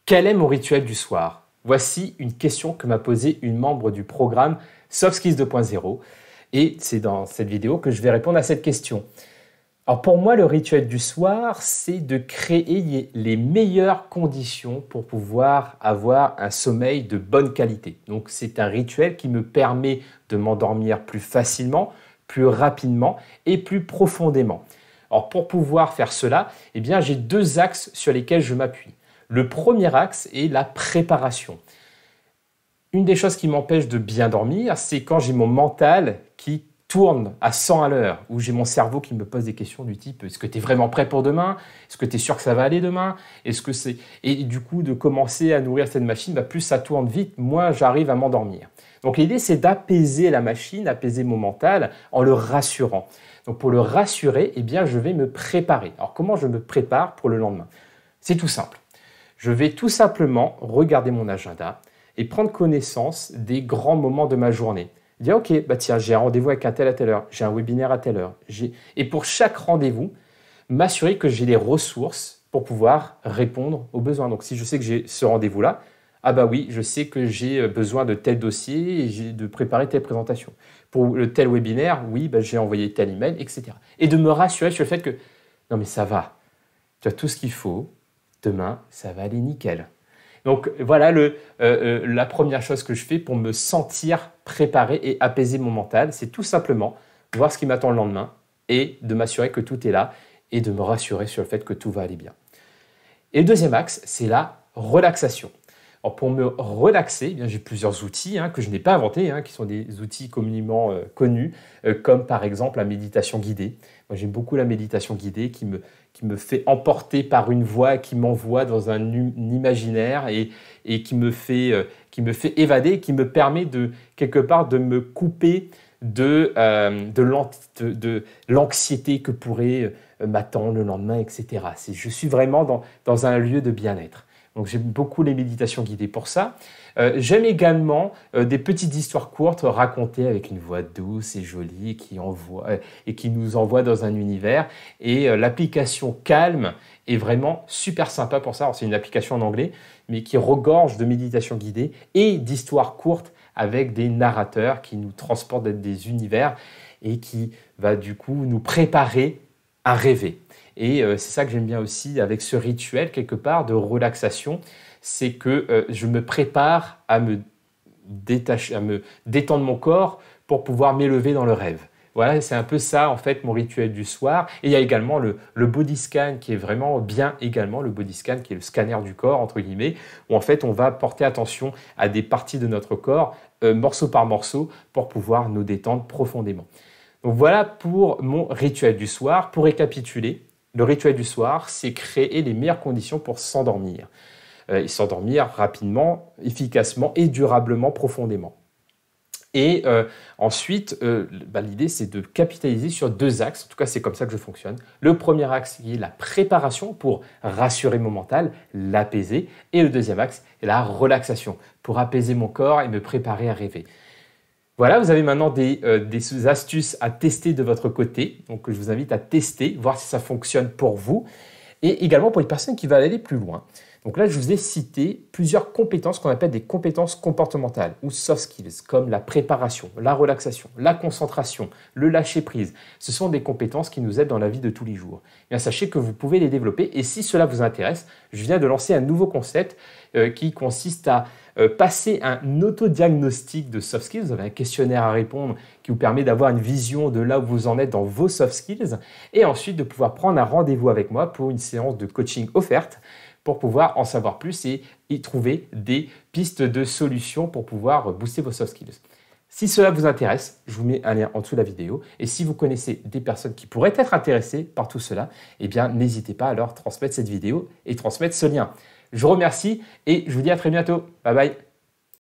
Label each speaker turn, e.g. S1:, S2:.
S1: Quel est mon rituel du soir? Voici une question que m'a posée une membre du programme Soft Skills 2.0 et c'est dans cette vidéo que je vais répondre à cette question. Alors pour moi, le rituel du soir, c'est de créer les meilleures conditions pour pouvoir avoir un sommeil de bonne qualité. Donc c'est un rituel qui me permet de m'endormir plus facilement, plus rapidement et plus profondément. Alors pour pouvoir faire cela, eh bien, j'ai deux axes sur lesquels je m'appuie. Le premier axe est la préparation. Une des choses qui m'empêche de bien dormir, c'est quand j'ai mon mental qui tourne à 100 à l'heure, où j'ai mon cerveau qui me pose des questions du type « Est-ce que tu es vraiment prêt pour demain? Est-ce que tu es sûr que ça va aller demain ?» Et du coup, de commencer à nourrir cette machine, plus ça tourne vite, moins j'arrive à m'endormir. Donc l'idée, c'est d'apaiser la machine, apaiser mon mental en le rassurant. Donc pour le rassurer, eh bien, je vais me préparer. Alors comment je me prépare pour le lendemain? C'est tout simple. Je vais tout simplement regarder mon agenda et prendre connaissance des grands moments de ma journée. Dire, ok, tiens, j'ai un rendez-vous avec un tel à telle heure, j'ai un webinaire à telle heure. Et pour chaque rendez-vous, m'assurer que j'ai les ressources pour pouvoir répondre aux besoins. Donc si je sais que j'ai ce rendez-vous-là, oui, je sais que j'ai besoin de tel dossier et j'ai de préparer telle présentation. Pour le tel webinaire, oui, j'ai envoyé tel email, etc. Et de me rassurer sur le fait que, non mais ça va, tu as tout ce qu'il faut, demain, ça va aller nickel. Donc voilà la première chose que je fais pour me sentir préparé et apaiser mon mental, c'est tout simplement voir ce qui m'attend le lendemain et de m'assurer que tout est là et de me rassurer sur le fait que tout va aller bien. Et le deuxième axe, c'est la relaxation. Alors pour me relaxer, j'ai plusieurs outils que je n'ai pas inventés, qui sont des outils communément connus, comme par exemple la méditation guidée. Moi, j'aime beaucoup la méditation guidée qui me fait emporter par une voix, qui m'envoie dans un imaginaire et qui me fait évader, qui me permet quelque part de me couper de l'anxiété que pourrait m'attendre le lendemain, etc. Je suis vraiment dans un lieu de bien-être. Donc j'aime beaucoup les méditations guidées pour ça. J'aime également des petites histoires courtes racontées avec une voix douce et jolie qui nous envoie dans un univers. Et l'application Calm est vraiment super sympa pour ça. Alors, c'est une application en anglais, mais qui regorge de méditations guidées et d'histoires courtes avec des narrateurs qui nous transportent dans des univers et qui va du coup nous préparer à rêver. Et c'est ça que j'aime bien aussi avec ce rituel, quelque part, de relaxation, c'est que je me prépare à me détacher, à me détendre mon corps pour pouvoir m'élever dans le rêve. Voilà, c'est un peu ça, en fait, mon rituel du soir. Et il y a également le body scan qui est vraiment bien également, le body scan qui est le scanner du corps, entre guillemets, où en fait, on va porter attention à des parties de notre corps, morceau par morceau, pour pouvoir nous détendre profondément. Donc voilà pour mon rituel du soir. Pour récapituler, le rituel du soir, c'est créer les meilleures conditions pour s'endormir. Et s'endormir rapidement, efficacement et durablement, profondément. Et ensuite, l'idée, c'est de capitaliser sur deux axes. En tout cas, c'est comme ça que je fonctionne. Le premier axe, qui est la préparation pour rassurer mon mental, l'apaiser. Et le deuxième axe est la relaxation pour apaiser mon corps et me préparer à rêver. Voilà, vous avez maintenant des astuces à tester de votre côté. Donc, je vous invite à tester, voir si ça fonctionne pour vous. Et également pour les personnes qui veulent aller plus loin. Donc là, je vous ai cité plusieurs compétences qu'on appelle des compétences comportementales ou soft skills, comme la préparation, la relaxation, la concentration, le lâcher-prise. Ce sont des compétences qui nous aident dans la vie de tous les jours. Et bien, sachez que vous pouvez les développer. Et si cela vous intéresse, je viens de lancer un nouveau concept qui consiste à passer un autodiagnostic de soft skills. Vous avez un questionnaire à répondre qui vous permet d'avoir une vision de là où vous en êtes dans vos soft skills et ensuite de pouvoir prendre un rendez-vous avec moi pour une séance de coaching offerte pour pouvoir en savoir plus et y trouver des pistes de solutions pour pouvoir booster vos soft skills. Si cela vous intéresse, je vous mets un lien en dessous de la vidéo. Et si vous connaissez des personnes qui pourraient être intéressées par tout cela, eh bien, n'hésitez pas à leur transmettre cette vidéo et transmettre ce lien. Je vous remercie et je vous dis à très bientôt. Bye bye.